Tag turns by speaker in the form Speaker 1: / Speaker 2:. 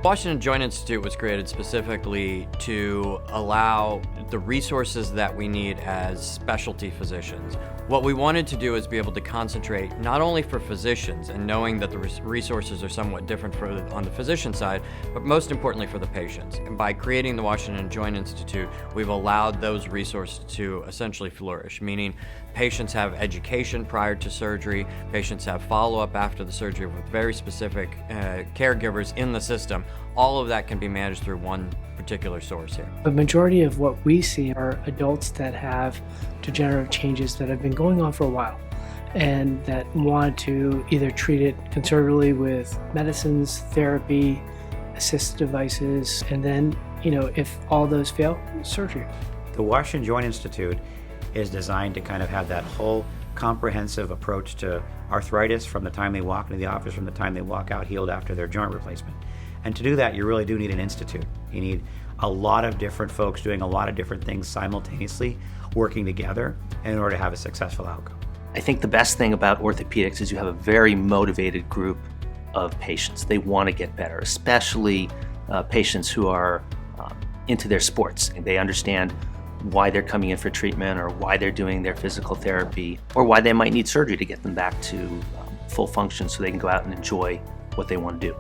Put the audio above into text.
Speaker 1: Washington Joint Institute was created specifically to allow the resources that we need as specialty physicians. What we wanted to do is be able to concentrate not only for physicians and knowing that the resources are somewhat different on the physician side, but most importantly for the patients. And by creating the Washington Joint Institute, we've allowed those resources to essentially flourish, meaning patients have education prior to surgery, patients have follow-up after the surgery with very specific caregivers in the system. All of that can be managed through one particular source here.
Speaker 2: The majority of what we see are adults that have degenerative changes that have been going on for a while and that want to either treat it conservatively with medicines, therapy, assistive devices, and then, if all those fail, surgery.
Speaker 3: The Washington Joint Institute is designed to kind of have that whole comprehensive approach to arthritis from the time they walk into the office, from the time they walk out healed after their joint replacement. And to do that, you really do need an institute. You need a lot of different folks doing a lot of different things simultaneously, working together in order to have a successful outcome.
Speaker 4: I think the best thing about orthopedics is you have a very motivated group of patients. They want to get better, especially patients who are into their sports. They understand why they're coming in for treatment or why they're doing their physical therapy or why they might need surgery to get them back to full function so they can go out and enjoy what they want to do.